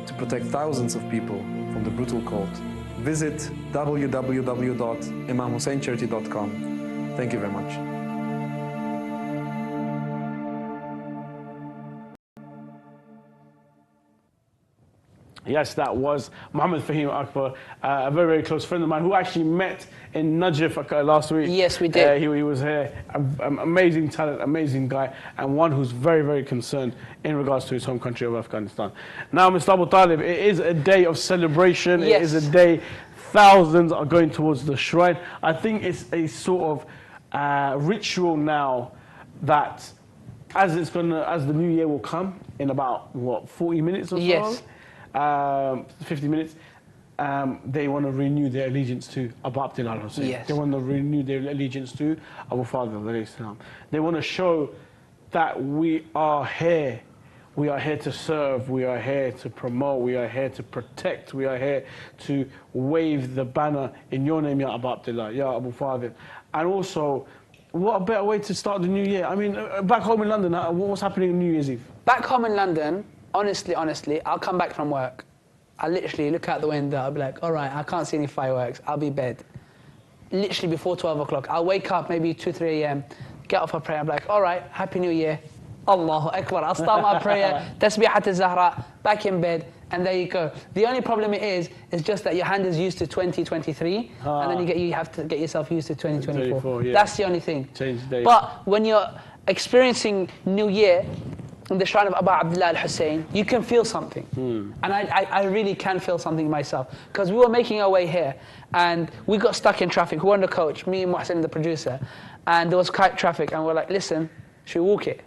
to protect thousands of people from the brutal cold. Visit www.imamhussaincharity.com. Thank you very much. Yes, that was Muhammad Fahim Akbar, a very, very close friend of mine who actually met in Najaf last week. Yes, we did. He was here. Amazing talent, amazing guy, and one who's very, very concerned in regards to his home country of Afghanistan. Now, Mr. Abu Talib, it is a day of celebration. Yes. It is a day thousands are going towards the shrine. I think it's a sort of ritual now that as the new year will come in about, 40 minutes or so? Yes. 50 minutes, they want to renew their allegiance to Abu Abdullah Hussein. Yes. They want to renew their allegiance to Abu Fadl. They want to show that we are here. We are here to serve. We are here to promote. We are here to protect. We are here to wave the banner in your name, Ya Abu Abdullah, Ya Abu Fadl. And also, what a better way to start the new year. I mean, back home in London, what's happening on New Year's Eve? Back home in London, honestly, I'll come back from work. I literally look out the window, I'll be like, all right, I can't see any fireworks, I'll be in bed. Literally before 12 o'clock. I'll wake up maybe 2, 3 a.m., get off a prayer, I'm like, all right, Happy New Year. Allahu Akbar. I'll start my prayer, Tasbihat al-Zahra, back in bed, And there you go. The only problem is just that your hand is used to 2023, and then you have to get yourself used to 2024. Yeah. That's the only thing. Change the date. But when you're experiencing New Year in the shrine of Abu Abdullah al-Hussein, you can feel something. And I really can feel something myself. Because we were making our way here, and we got stuck in traffic. We were on the coach, me and Hussein, the producer, and there was quite traffic, and we're like, listen, should we walk it?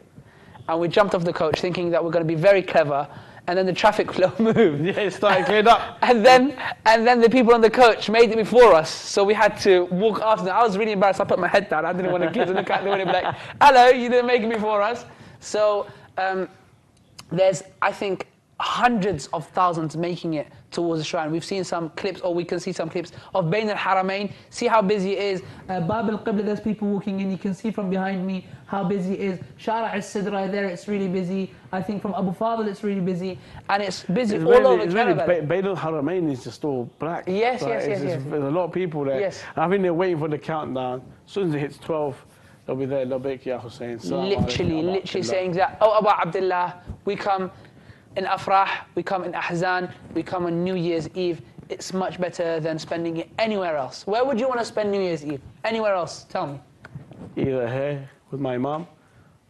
And we jumped off the coach thinking that we're going to be very clever, and then the traffic flow moved. Yeah, it started cleared up. and then the people on the coach made it before us, so we had to walk after them. I was really embarrassed. I put my head down. I didn't want to kids in the car. They would be like, hello, you didn't make it before us. So there's, I think, hundreds of thousands making it towards the shrine. We've seen some clips, or we can see some clips of Bain al-Haramain. See how busy it is. Bab al-Qibla, there's people walking in. You can see from behind me how busy it is. Shara' al-Sidra there, it's really busy. I think from Abu Fadl, it's really busy. And it's busy all over Canada. Bain al-Haramain is just all black. Yes, yes. There's a lot of people there. Yes. I think they're waiting for the countdown. As soon as it hits 12, they'll be there. Labbaik ya Hussein. Literally saying that, oh, Abu Abdullah, we come in Afrah, we come in Ahzan, we come on New Year's Eve. It's much better than spending it anywhere else. Where would you want to spend New Year's Eve? Anywhere else? Tell me. Either here with my mum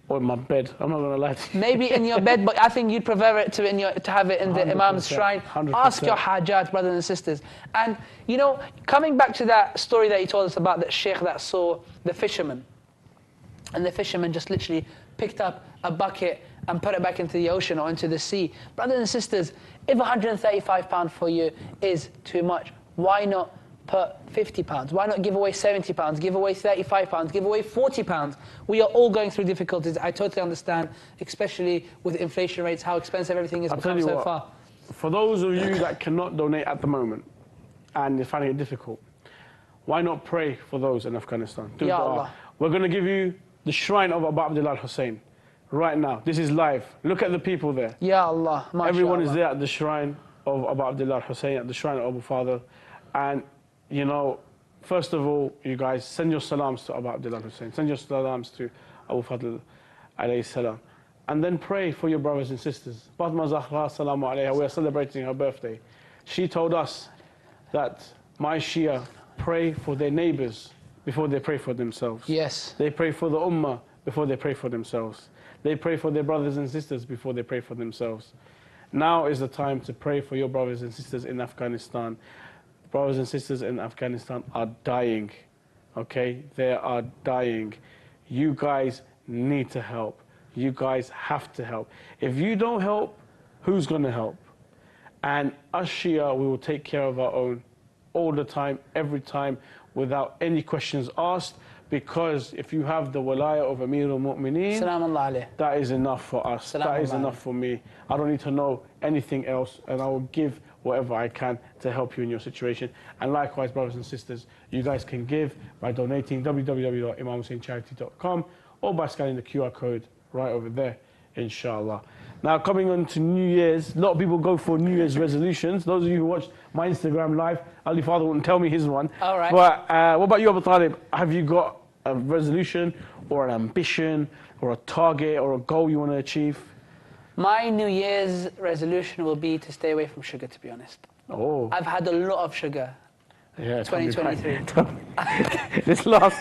or in my bed. I'm not going to lie to you. Maybe in your bed, but I think you'd prefer it to have it in the Imam's shrine. 100%. Ask your hajat, brothers and sisters. And, you know, coming back to that story that you told us about, that sheikh that saw the fisherman. And the fisherman just literally picked up a bucket and put it back into the ocean or into the sea. Brothers and sisters, if £135 for you is too much, why not put £50? Why not give away £70, give away £35, give away £40? We are all going through difficulties. I totally understand, especially with inflation rates, how expensive everything is become so far. For those of you that cannot donate at the moment and you're finding it difficult, why not pray for those in Afghanistan? Do Ya dua. Allah. We're going to give you the shrine of Abu Abdullah al-Hussein right now. This is live. Look at the people there. Ya Allah. Everyone is there at the shrine of Abu Abdullah al-Hussein, at the shrine of Abu Fadl. And, you know, first of all, you guys, send your salams to Abu Abdullah al-Hussein. Send your salams to Abu Fadl alayhi salam. And then pray for your brothers and sisters. Fatima Zahra, salamu alayha, we are celebrating her birthday. She told us that my Shia pray for their neighbors before they pray for themselves. Yes. They pray for the ummah before they pray for themselves. They pray for their brothers and sisters before they pray for themselves. Now is the time to pray for your brothers and sisters in Afghanistan. Brothers and sisters in Afghanistan are dying, okay? They are dying. You guys need to help. You guys have to help. If you don't help, who's going to help? And us Shia, we will take care of our own all the time, every time, without any questions asked, because if you have the walaya of Amir al-Mu'mineen, that is enough for us. That is enough for me. I don't need to know anything else, and I will give whatever I can to help you in your situation. And likewise, brothers and sisters, you guys can give by donating www.imamhusseincharity.com or by scanning the QR code right over there, inshallah. Now, coming on to New Year's, a lot of people go for New Year's resolutions. Those of you who watched my Instagram live, Ali Father wouldn't tell me his one. All right. But what about you, Abu Talib? Have you got a resolution or an ambition or a target or a goal you want to achieve? My New Year's resolution will be to stay away from sugar, to be honest. Oh. I've had a lot of sugar. Yeah, 2023. this last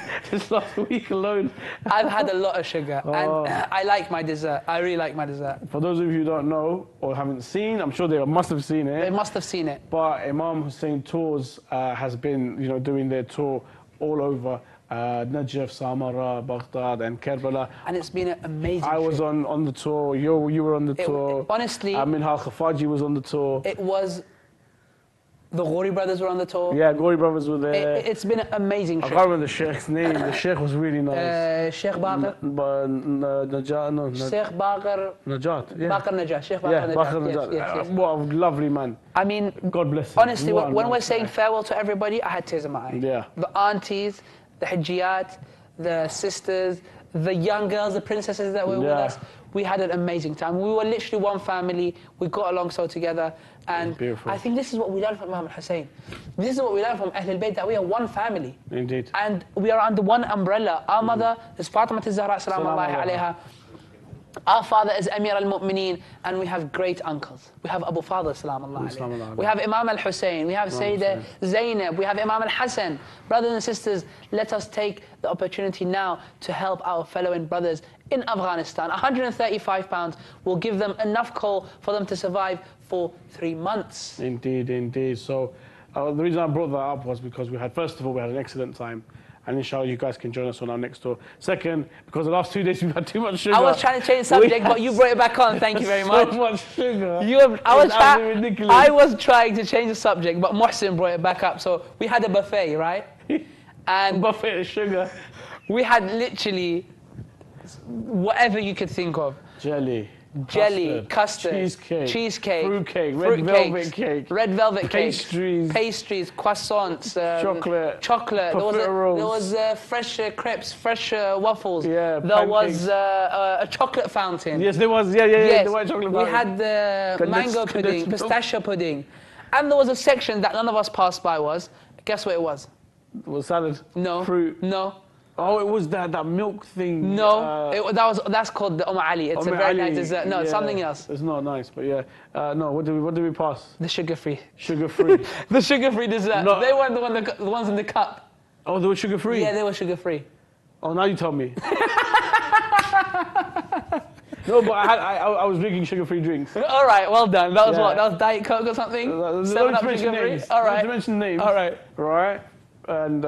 week alone. I've had a lot of sugar, and I like my dessert. I really like my dessert. For those of you who don't know or haven't seen, I'm sure they must have seen it. They must have seen it. But Imam Hussein Tours has been, you know, doing their tour all over Najaf, Samarra, Baghdad, and Karbala. And it's been an amazing I was on the tour. You were on the tour. Honestly, Minhal Khafaji was on the tour. It was. The Ghori brothers were on the tour. Yeah, Ghori brothers were there. It's been an amazing trip. I can't remember the Sheikh's name. The Sheikh was really nice. Sheikh Baqir. Najat, no. Sheikh Baqir. Najat, yeah. Baqir Najat. Sheikh Baqir Najat. Baqir Najat. Yes. What a lovely man. I mean, God bless him. Honestly, when we're saying farewell to everybody, I had tears in my eyes. Yeah. The aunties, the hijjiyat, the sisters, the young girls, the princesses that were with us. We had an amazing time. We were literally one family. We got along so together. And I think this is what we learned from Imam Hussein. This is what we learned from Ahlul Bayt, that we are one family. Indeed. And we are under one umbrella. Our mother is Fatima Zahra, salamu alayha. Our father is Amir al-Mu'mineen, and we have great uncles. We have Abu Fadl, salam Allah. We have Imam Hussein. We have Sayyidah Zainab. We have Imam Hassan. Brothers and sisters, let us take the opportunity now to help our fellow brothers in Afghanistan. £135 will give them enough coal for them to survive for 3 months. Indeed, indeed. So the reason I brought that up was because we had, first of all, we had an excellent time. And inshallah, you guys can join us on our next tour. Second, because the last 2 days we've had too much sugar. I was trying to change the subject, but you brought it back on. Thank you very much. So much sugar. I was trying to change the subject, but Muhsin brought it back up. So we had a buffet, right? And a buffet of sugar. We had literally whatever you could think of. Jelly, custard, cheesecake, fruitcake, red velvet cake, pastries, croissants, chocolate. There was fresh crepes, fresh waffles. Yeah, there was a chocolate fountain. Yes, there was. Yeah, the white chocolate fountain. We had the mango pudding, pistachio pudding, and there was a section that none of us passed by. Guess what it was? It was salad. No. Fruit. No. Oh, it was that milk thing. No, that's called the Ali. It's a very nice dessert. No, it's something else. It's not nice, but yeah. No, what did we pass? The sugar-free. Sugar-free. The sugar-free dessert. No. They weren't the ones in the cup. Oh, they were sugar-free? Yeah, they were sugar-free. Oh, now you tell me. No, but I was drinking sugar-free drinks. All right, well done. That was what? That was Diet Coke or something? 7-Up sugar-free? All right. Don't mention names. All right. Right. And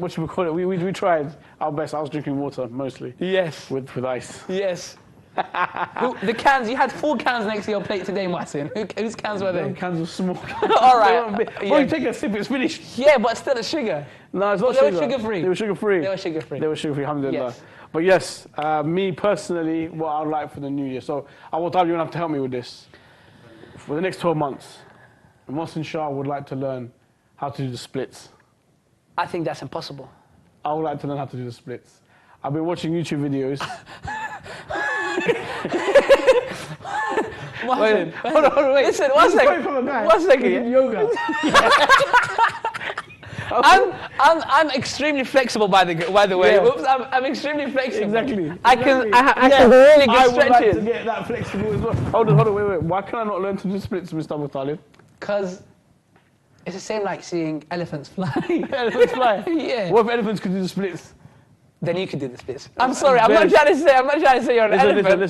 what should we call it? We tried our best. I was drinking water mostly. Yes. With ice. Yes. The cans, you had 4 cans next to your plate today, Muhsin. Whose cans were they? Them cans were small. All right. Well, you take a sip, it's finished. Yeah, but still it's sugar. No, it's not sugar. They were sugar-free. They were sugar-free. They were sugar-free. They were sugar-free, alhamdulillah. Yes. But yes, me personally, what I'd like for the new year. So, Abu Talib, you're going to have to help me with this. For the next 12 months, Muhsin Shah would like to learn how to do the splits. I think that's impossible. I would like to learn how to do the splits. I've been watching YouTube videos. Wait. Hold on, wait. Listen, one second. Yeah? Yoga. I'm extremely flexible, by the way. Yeah. Oops, I'm extremely flexible. Exactly. I can really get I would stretches. like to get that flexible as well. Hold on, wait. Why can I not learn to do splits, Mr. Abu Talib? Because it's the same like seeing elephants fly. Elephants fly? Yeah. What if elephants could do the splits? Then you could do the splits. I'm sorry, I'm not trying to say you're an elephant.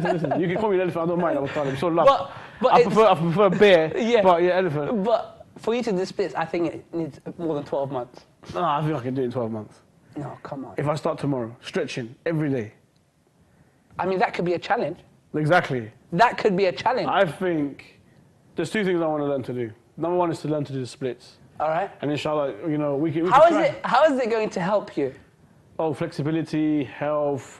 Listen. You can call me an elephant, I don't mind, Abu Talib. So love. But I prefer bear, yeah. But yeah, elephant. But for you to do the splits, I think it needs more than 12 months. No, I think I can do it in 12 months. No, come on. If I start tomorrow, stretching every day. I mean, that could be a challenge. Exactly. That could be a challenge. I think there's 2 things I want to learn to do. Number 1 is to learn to do the splits. All right. And inshallah, we can How try. is it going to help you? Oh, flexibility, health,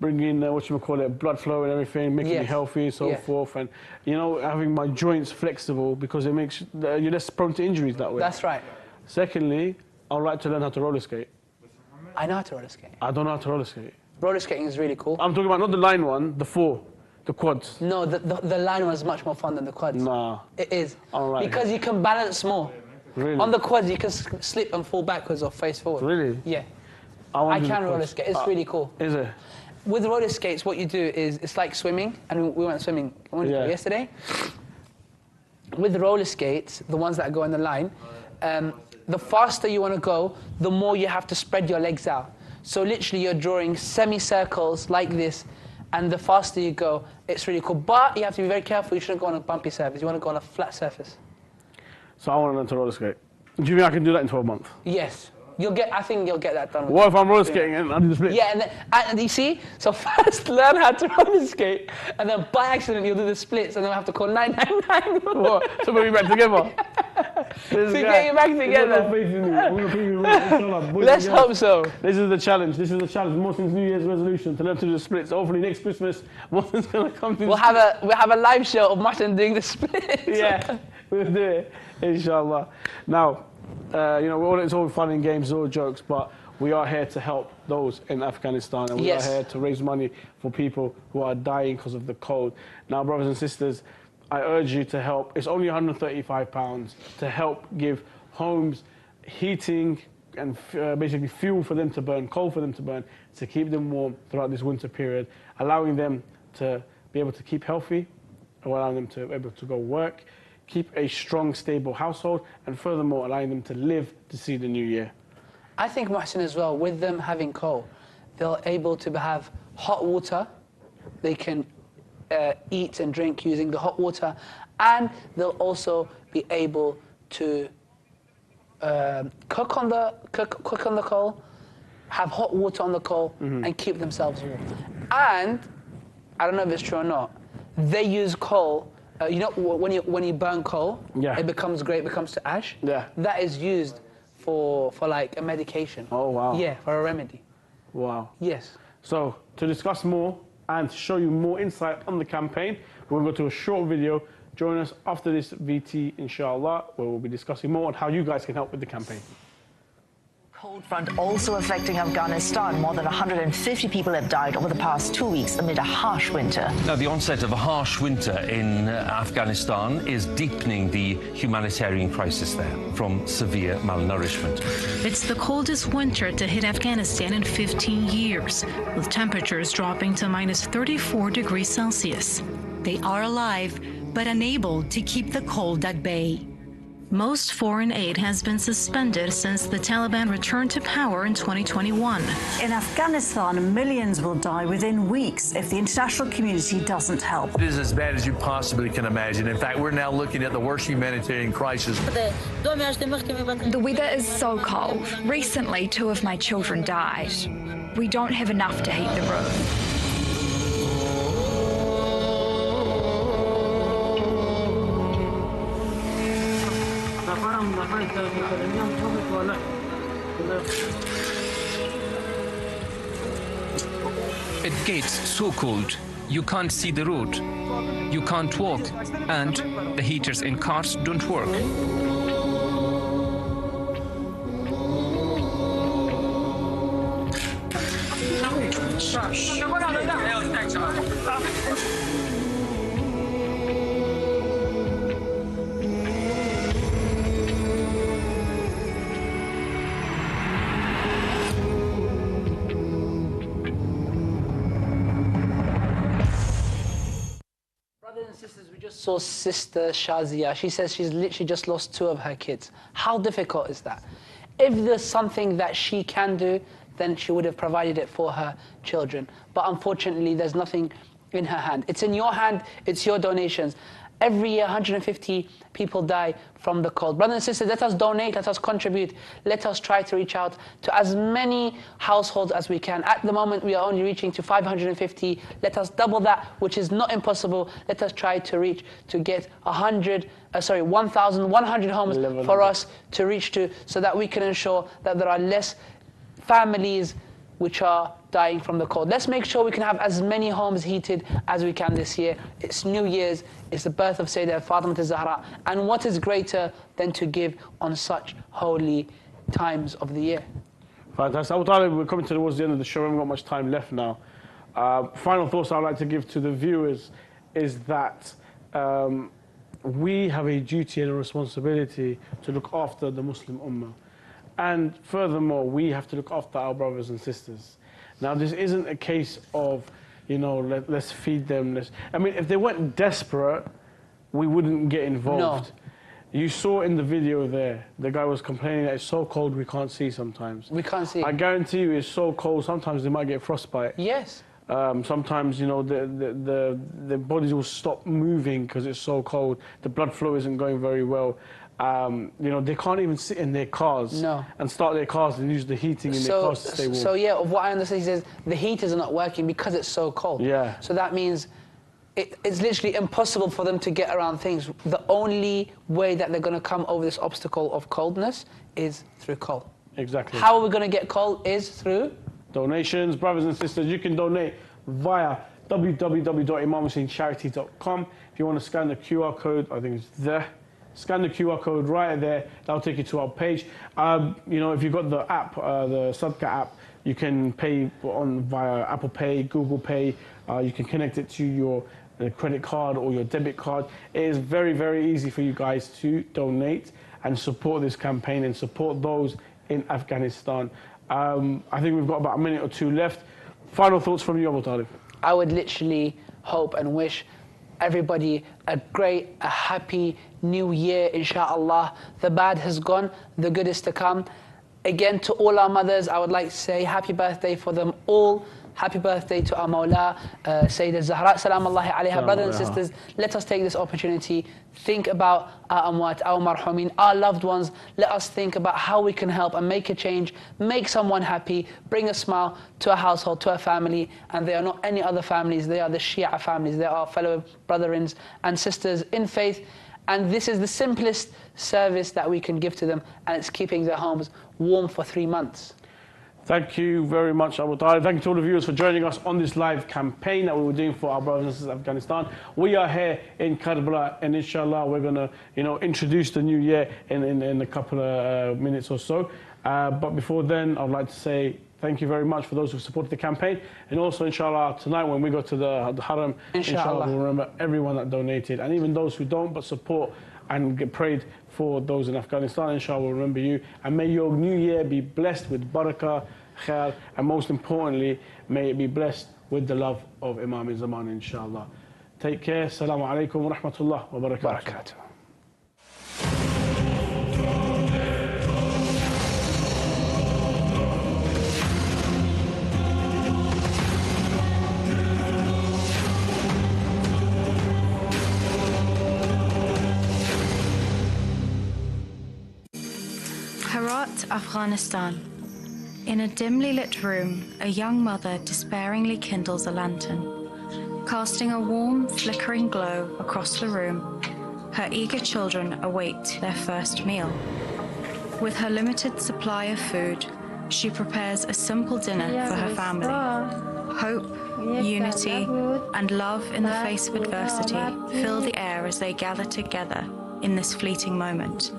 bringing blood flow and everything, making me healthy, so forth, and having my joints flexible because it makes you're less prone to injuries that way. That's right. Secondly, I'd like to learn how to roller skate. I know how to roller skate. I don't know how to roller skate. Roller skating is really cool. I'm talking about not the line one, the 4, the quads. No, the line one is much more fun than the quads. Nah. It is. All right. Because you can balance more. Really? On the quads, you can slip and fall backwards or face forward. Really? Yeah. I can roller skate. It's really cool. Is it? With roller skates, what you do is it's like swimming, and we went swimming yesterday. With roller skates, the ones that go in the line, the faster you want to go, the more you have to spread your legs out. So literally, you're drawing semicircles like this, and the faster you go, it's really cool. But you have to be very careful. You shouldn't go on a bumpy surface. You want to go on a flat surface. So I want to learn to roller skate. Do you think I can do that in 12 months? Yes. I think you'll get that done. What if I'm roller skating and I do the split? Yeah, and you see, so first learn how to roller skate, and then by accident you'll do the splits, and then we'll have to call 999. What? So we'll be back together? To get you back together. Let's hope so. This is the challenge. Mohsin's New Year's resolution to learn to do the splits. Hopefully next Christmas, Mohsin's gonna come to. We'll have a live show of Mohsin doing the splits. Yeah, we'll do it, inshallah. Now. It's all fun and games, it's all jokes, but we are here to help those in Afghanistan, and we are here to raise money for people who are dying because of the cold. Now, brothers and sisters, I urge you to help. It's only £135 to help give homes, heating, and basically fuel for them to burn, coal for them to burn, to keep them warm throughout this winter period, allowing them to be able to keep healthy, allowing them to be able to go work, keep a strong, stable household, and furthermore, allowing them to live to see the new year. I think, Muhsin, as well, with them having coal, they're able to have hot water. They can eat and drink using the hot water, and they'll also be able to cook on the coal, have hot water on the coal, and keep themselves warm. And I don't know if it's true or not, they use coal. You know, when you burn coal, it becomes grey, it becomes to ash. Yeah. That is used for like a medication. Oh, wow. Yeah, for a remedy. Wow. Yes. So, to discuss more and to show you more insight on the campaign, we're going to go to a short video. Join us after this VT, inshallah, where we'll be discussing more on how you guys can help with the campaign. Cold front also affecting Afghanistan. More than 150 people have died over the past 2 weeks amid a harsh winter. Now, the onset of a harsh winter in Afghanistan is deepening the humanitarian crisis there from severe malnourishment. It's the coldest winter to hit Afghanistan in 15 years, with temperatures dropping to minus 34 degrees Celsius. They are alive, but unable to keep the cold at bay. Most foreign aid has been suspended since the Taliban returned to power in 2021. In Afghanistan, millions will die within weeks if the international community doesn't help. It is as bad as you possibly can imagine. In fact, we're now looking at the worst humanitarian crisis. The weather is so cold. Recently, 2 of my children died. We don't have enough to heat the room. It gets so cold, you can't see the road, you can't walk, and the heaters in cars don't work. Saw Sister Shazia. She says she's literally just lost 2 of her kids. How difficult is that? If there's something that she can do, then she would have provided it for her children. But unfortunately, there's nothing in her hand. It's in your hand, it's your donations. Every year, 150 people die from the cold. Brothers and sisters, let us donate, let us contribute, let us try to reach out to as many households as we can. At the moment, we are only reaching to 550. Let us double that, which is not impossible. Let us try to reach, to get 1,100 homes for us to reach to, so that we can ensure that there are less families which are dying from the cold. Let's make sure we can have as many homes heated as we can this year. It's New Year's, it's the birth of Sayyidah Fatima Zahra, and what is greater than to give on such holy times of the year? Fantastic. Abu Talib, we're coming towards the end of the show, we haven't got much time left now. Final thoughts I'd like to give to the viewers is that we have a duty and a responsibility to look after the Muslim Ummah. And furthermore, we have to look after our brothers and sisters. Now, this isn't a case of, you know, let's feed them. I mean, if they weren't desperate, we wouldn't get involved. No. You saw in the video there, the guy was complaining that it's so cold we can't see sometimes. We can't see. I guarantee you it's so cold, sometimes they might get frostbite. Yes. Sometimes, you know, the bodies will stop moving because it's so cold. The blood flow isn't going very well. You know, they can't even sit in their cars and start their cars and use the heating in their cars to stay warm. So yeah, of what I understand, he says the heaters are not working because it's so cold. Yeah. So that means it's literally impossible for them to get around things. The only way that they're going to come over this obstacle of coldness is through coal. Exactly. How are we going to get coal is through donations. Brothers and sisters, you can donate via www.imamhusseincharity.com. If you want to scan the QR code, I think it's there. Scan the QR code right there. That'll take you to our page. You know, if you've got the app, the Sadqa app, you can pay via Apple Pay, Google Pay. You can connect it to your credit card or your debit card. It is very, very easy for you guys to donate and support this campaign and support those in Afghanistan. I think we've got about a minute or two left. Final thoughts from you, Abu Talib? I would literally hope and wish everybody a great, a happy new year, inshallah. The bad has gone, the good is to come. Again, to all our mothers, I would like to say happy birthday for them all. Happy birthday to our Mawla, Sayyidah Zahra, salamullahi alayha. Brothers and sisters, let us take this opportunity, think about our amwat, our marhumin, our loved ones. Let us think about how we can help and make a change, make someone happy, bring a smile to a household, to a family. And they are not any other families, they are the Shia families. They are fellow brothers and sisters in faith. And this is the simplest service that we can give to them, and it's keeping their homes warm for 3 months. Thank you very much, Abu Talib. Thank you to all the viewers for joining us on this live campaign that we were doing for our brothers and sisters in Afghanistan. We are here in Karbala, and inshallah we're going to, introduce the new year in a couple of minutes or so. But before then, I'd like to say thank you very much for those who supported the campaign, and also inshallah tonight when we go to the Haram, inshallah we'll remember everyone that donated, and even those who don't but support and get prayed for those in Afghanistan. Inshallah we'll remember you, and may your new year be blessed with barakah, khair, and most importantly, may it be blessed with the love of Imam Zaman, inshallah. Take care. Assalamu alaikum wa rahmatullah wa barakatuh. Herat, Afghanistan. In a dimly lit room, a young mother despairingly kindles a lantern. Casting a warm, flickering glow across the room, her eager children await their first meal. With her limited supply of food, she prepares a simple dinner for her family. Hope, unity, and love in the face of adversity fill the air as they gather together in this fleeting moment.